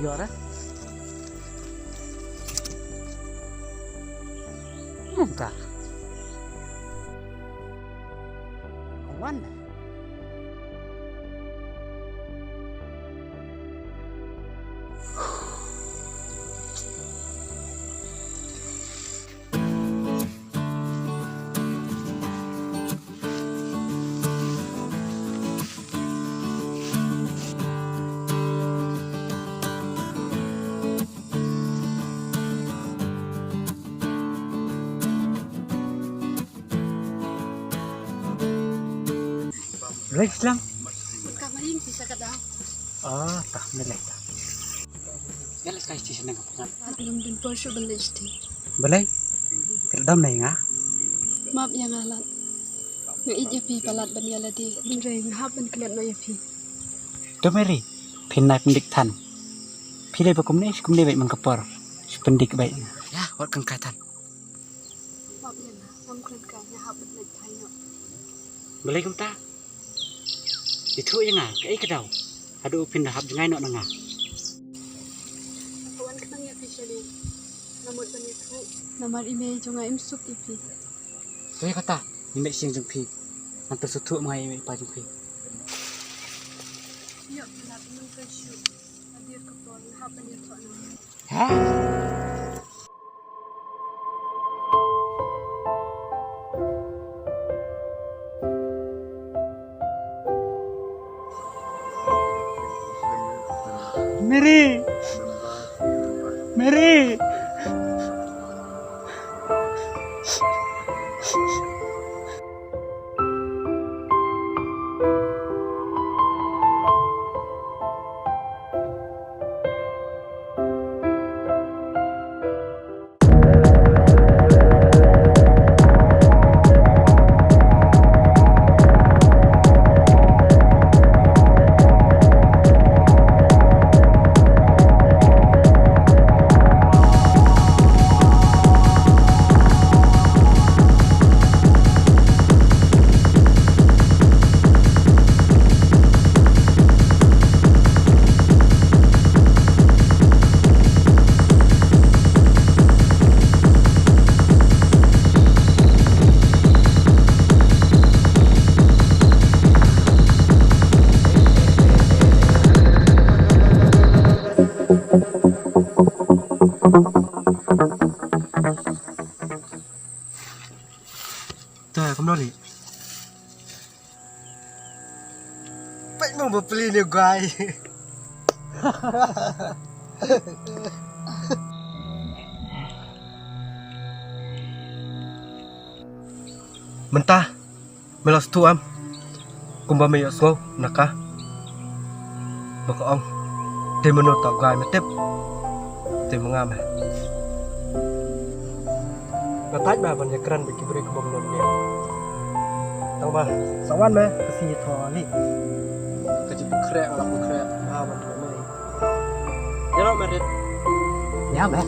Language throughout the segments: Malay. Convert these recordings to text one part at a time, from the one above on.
Yuk dah. Muka. Kawan. Boleh Islam? Kamarin bisa ke dalam. Oh, tak boleh tak. Yalah sekali station nak apa? Belum din Porsche boleh sih. Boleh? Terdam nih ngah? Maaf yang alat. Ngai pi palat ban yala di. Bingrai ngahap ban kelat no yapi. Domeri, pinai pendik tan. Pilih bakum ni, kum ni baik mengkapor. Pendik baik. Ya, wat kengkatan. Maaf yang ngam kelat kan ngahap ban kelat thai no. Boleh kum ta? Itu yang ngah, kai kedau. Aduh pindah hab jangai no nangah. Kawan kenang yapi sini. Namut ban itu. Namar ime jonga imsuk yapi. So ya kata, ni mek sing jengpi. Nanti sutu mengai mek pa jengpi. Yuk, palat nang Porsche. Hadir ke pol ngahap ban itu no. Ha? Mary! Mary! Tuh, kamu nolih. Baik mau beli ni guys. Mentah, melos tuam. Kumba meyo slow nakah. Bakaong. Dia menurut guys metip. Dia mengam. Ngetaj bah ban keran bagi beri kubam non dia. Tahu bah, sawan mah kesi tholi. Kejip krek ala krek ban mai. Jalo merit. Ya bah.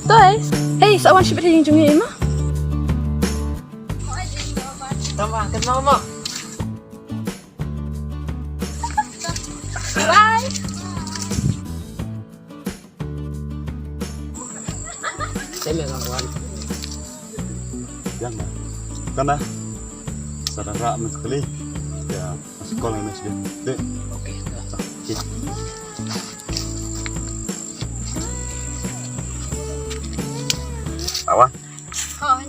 Toi. Hey, sawan siya yung jungi mo? Tama, kenal mak. Bye. Saya memang kawan. Yan na. Kana. Sarara mo sekali. Ya, masuk sekolah ini sih. Dek. Okey. Okey. Awan. Hi.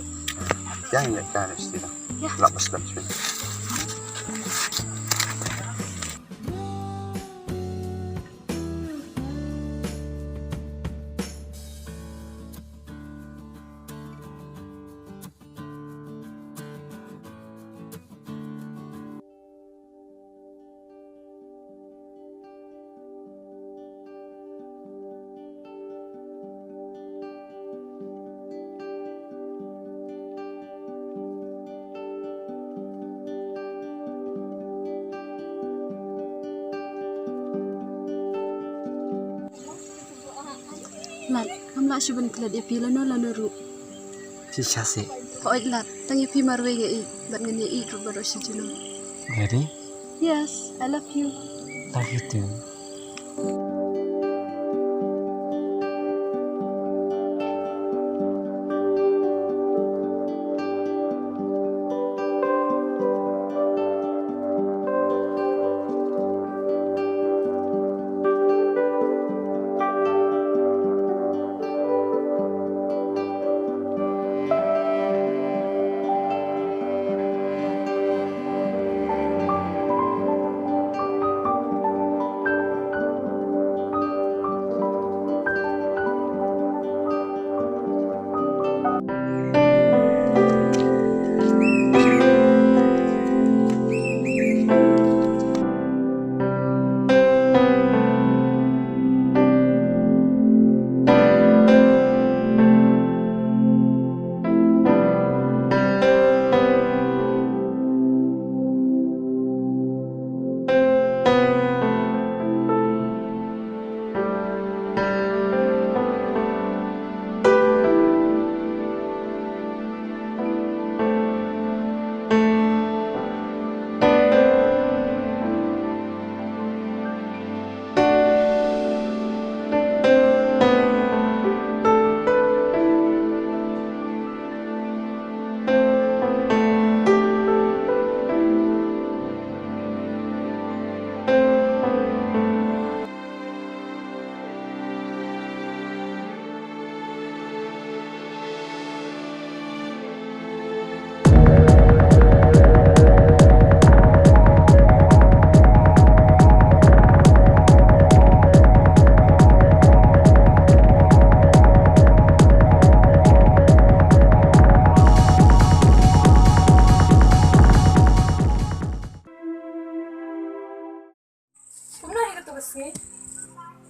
Jangan lihat kan istilah. Ya. Lapas lapas. Lat, amla siya ban kelad ipi lano ru. Sisa sih. Hoy lat, tang ipi marwe nga i, bat nga ni i baro siya junong. Ready? Yes, I love you. Love you too.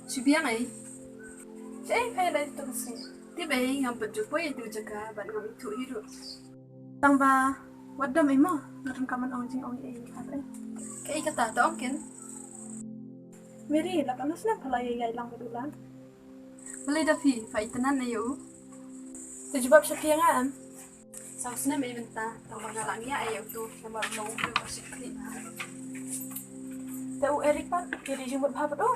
Subiang ay. Siya ay pala ito kasi. Di ba yung ang padjupo yung tuja ka, ba't nga ito hiro? Tang ba, wadam ay mo, naran ka man ang jing ang ay katay. Kaya ikatata ang kin? Mary, lakanas na pala yayay lang betulan. Walay da fi, faitanan na yo. Tujubab siya kaya nga am. Saus na may benta, tang mga lang niya ayaw to, na marunong ko yung pasikli na. Tau Eric pa, kiri jing hapat oh.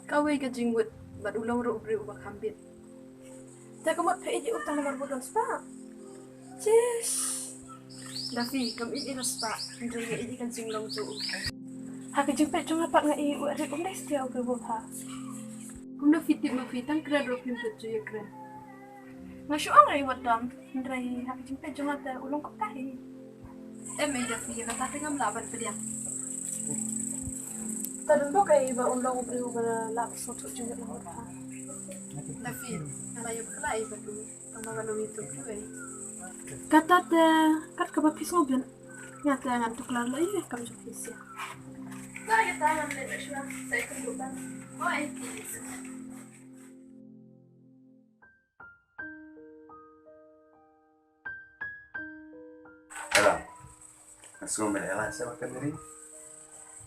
Kaway ka jingwit, ba't ulaw ro ubri ubak hambit. Teka mo, paidi utang na marbudon spa. Cheers! Dafi, kam iiras pa, hindi nga idi kan jinglong to. Haka jing pa jung hapat nga i Eric umdes tiya ubri ha. Kung na fitip mafitang kred ro pim petjo ya kred. Nga syuang ay wadam, hindi haka jing pa jung hapat ulong kop tahi. May dafi, katati ngam laban pa diya. Tadun po kay iba ulang ubri ubra lakas mo to jung lang ha. Dafi, nalayo pa kala iba dulu, ang mga lumito ko eh. Katat ka ba pis mo bin? Ngata nga tuklar la iya kam sa pis ya. Lagi tangan le siya sa ikundutan. Hoy. Halo. Masuk melela sa makan diri.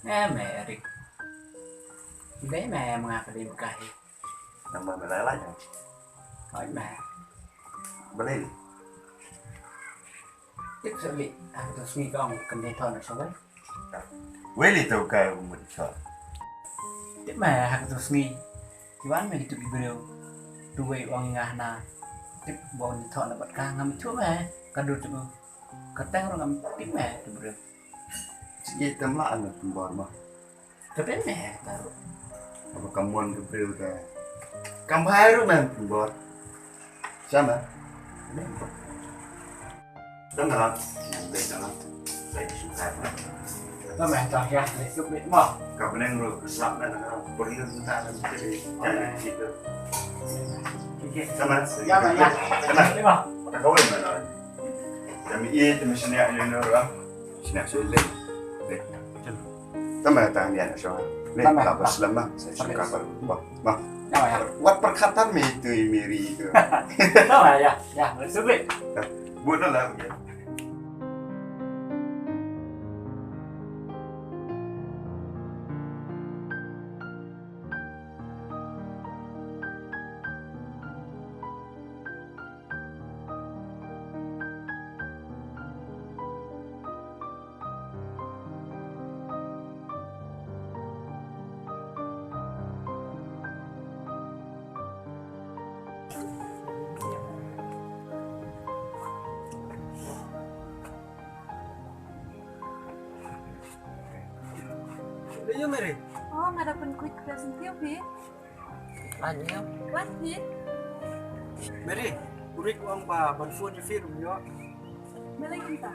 Merik. Hindi, may mga akademik kahit. Nama melela nya. hỏi mẹ Boleh. tiếp sự lị tôi suy con cần đến thon ở sau đấy Weli tu kau muncul. tiếp mẹ hàng tôi suy thì bán mình tụi bêu tụi uang ngah na tiếp bọn thon là bật ca ngắm chúa mẹ cả đôi tụi cả tay orang ngắm tiếp mẹ tụi bêu Sikit temlaan nak pembor mah. cái bên mẹ taruh Apa kamuan ke beliau ke? Kamu baru man pembor. Sama. Dengar. Dengar. Saya suka. nó mẹ cho ra để giúp biết mà Kau benar ru kesak dan perlu kita jadi jangan gitu. Sama. ya mẹ ya Sama. biết mà Tak kau mana? Kami ini mesti nak ini orang. Sini sulit. Sama tangan dia nak syawal. Ni apa selama saya suka baru. Mah. ya mẹ ya Buat perkataan itu miri itu. nó mẹ ya để giúp biết Buat lah ya. Iya Mary. Oh, ada pun quick present dia, Bi. Anyo. What, Bi? Mary, urik uang ba banfuan ni film yo. Malay kita.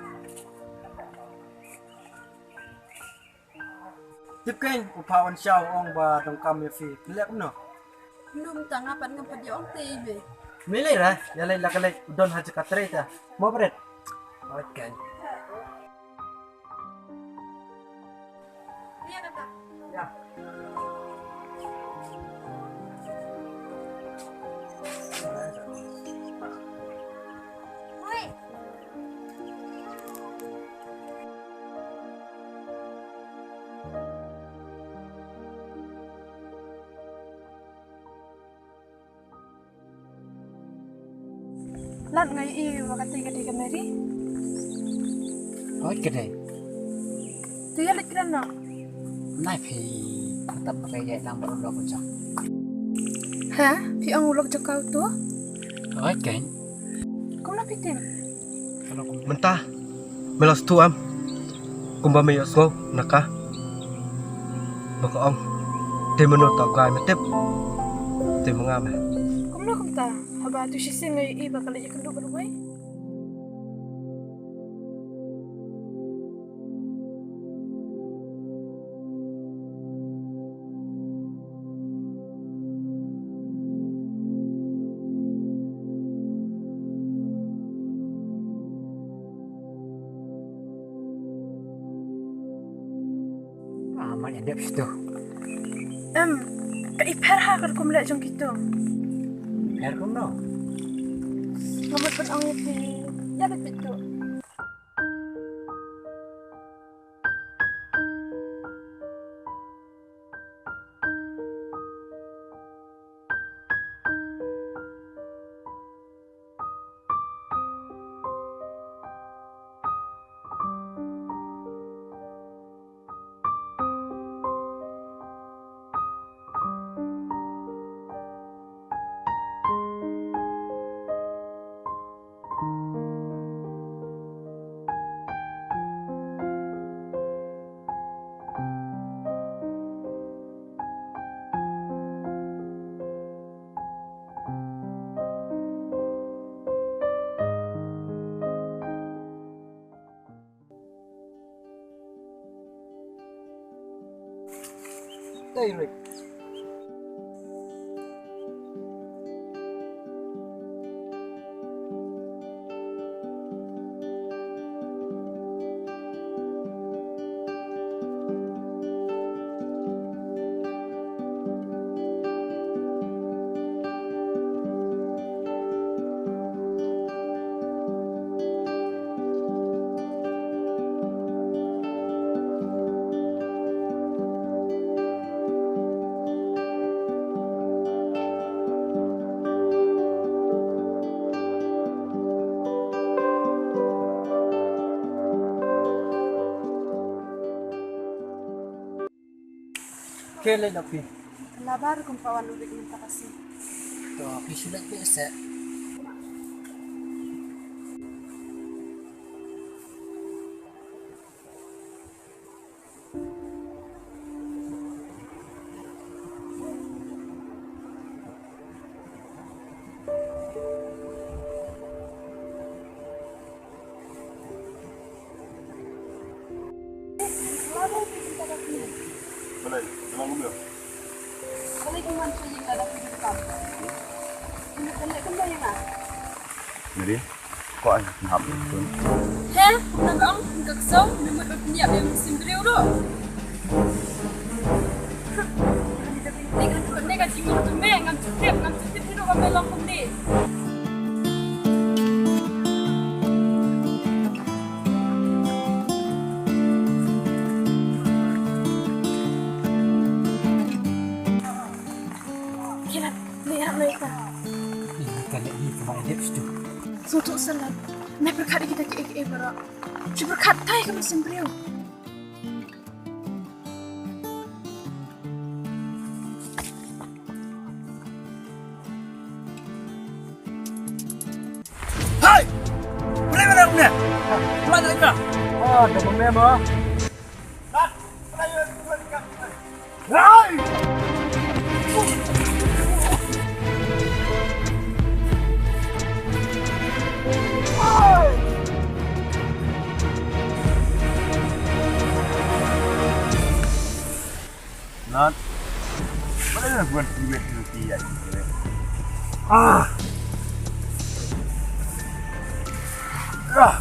Tiếp kênh upawan siaw ong ba tong kam ya fi. Lek no. Belum tanggapan ngapa dia orang TV. Milay ra, yalay lakalay udon haja katreta. Mo bret. Okay. Iya kata. Ya. Woi. Lan ngai i wakati kadi Mary. nói cái này Tu ya lek kran no. này thì tập cái dạy đang bận rộn sao Ha? Pi ang ulog jakaw tu? nói cái Kung napitim. kalau aku Mentah. Melas tu am. Kumba may osgo naka. Baka ong. Te mono ta gai matip. Te mangame. Kung na kumta. Haba tu si ngai i bakal ya kendu berway. amat yang dia situ Kaipar ha kar kumla jong kito. air kamu no Ngamot pun ang iti. Ya lek pito. Tay Rick. Kele Davi. Labar kung pawan ubik minta kasih. To pisulat biasa. Labar ubik minta kasih. Boleh, tenang dulu. Boleh kuman saja ada di depan. Ini kena kembali ya. Jadi, kok anh học được không? Hả? Nàng ông cực xấu nhưng mà đột nhập em xin rêu đó. 내가 지금 좀 매, 난 trực tiếp 필요가 매랑 건데. Kira, lihat mereka. Ini kali ini cuma edep situ. Suatu salat. Nah berkata kita ke bara. Cuma berkata ya kamu sembrio. Hai! Boleh mana punya? Pulang dari mana? Oh, ada pemain mah. Hai! Not. Boleh nak buat duit rupiah ini. Ah. Ah.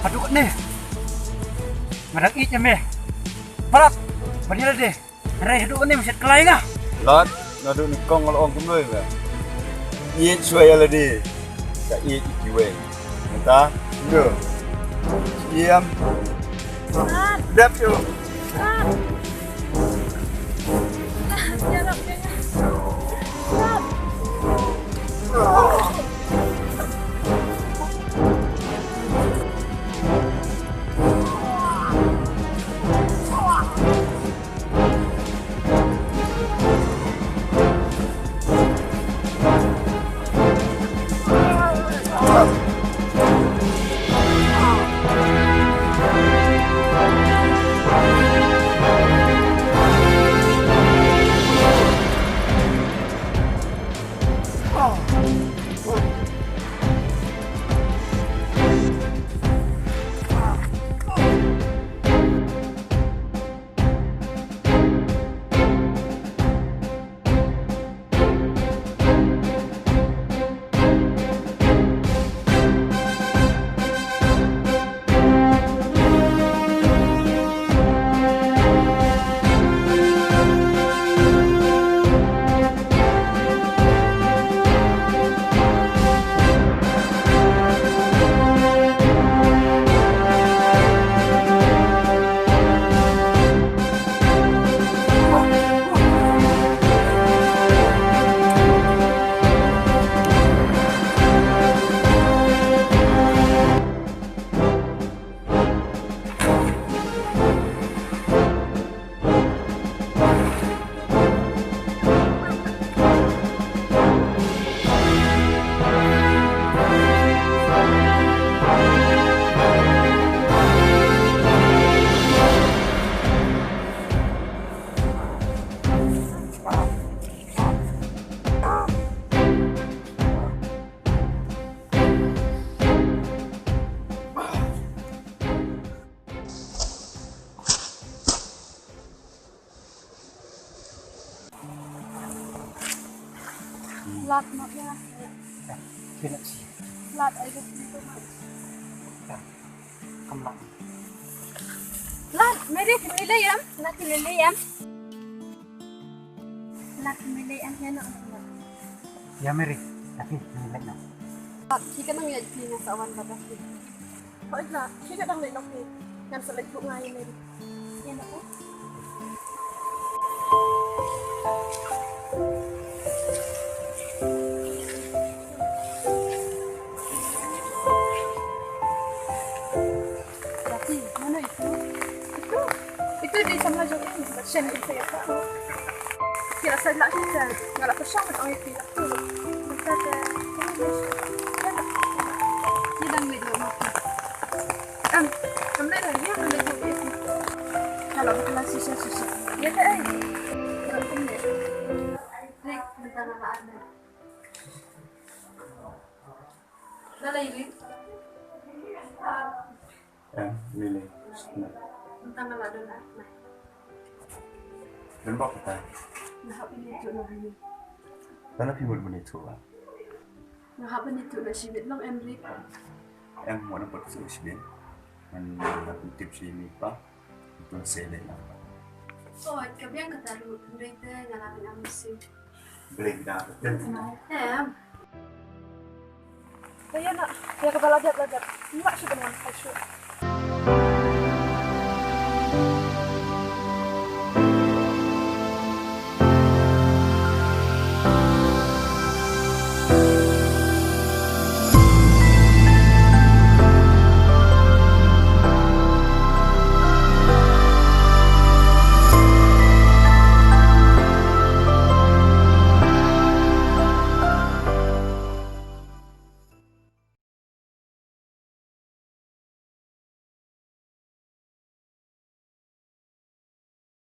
Aduh nih. Madak itnya meh. Parap. Banyaklah deh. Rai hidup ni mesti kelai ngah. Lot, ngadu ni kong kalau orang kumloi lah. Iet suai ala di. Ka iet ikiwe. Entah, ndu. Diam. Dap yo. Jarap ya. Lat mak ya. Kena sih. Lat aja gitu mak. Kemang. Lat, meri kimile yam. Lat kimile yam. Lat kimile yam ya nak. Ya Mary, tapi nilai nak. Lat, kita nang ya di na sawan batas ni. Oh ila, kita dang le nok ni. Ngam selek bu ngai meri. Ya nak. Jadi sama aja ini macam ni saya tak. Kira saya nak cerita, kalau pasang kan orang itu lah tu. Macam sidang video mati. Kemudian lagi yang ada video. Kalau bukan sisa. Ya tak ai. Kalau kemudian. Rik, bentar apa ada. Dah lagi. Lili. Bentar apa ada lah. Dan bok kita. Nah, ini tu nak ini. Dan apa yang boleh tu lah? Nah, ini tu nak sibuk long Enric. Em mau dapat solusi dapat tips ini pak untuk saya lah. Oh, kebiang kata lu, mereka ngalamin amisi. Boleh kita dapat. Saya nak, ya kepala dia belajar. Mak sudah dengan saya.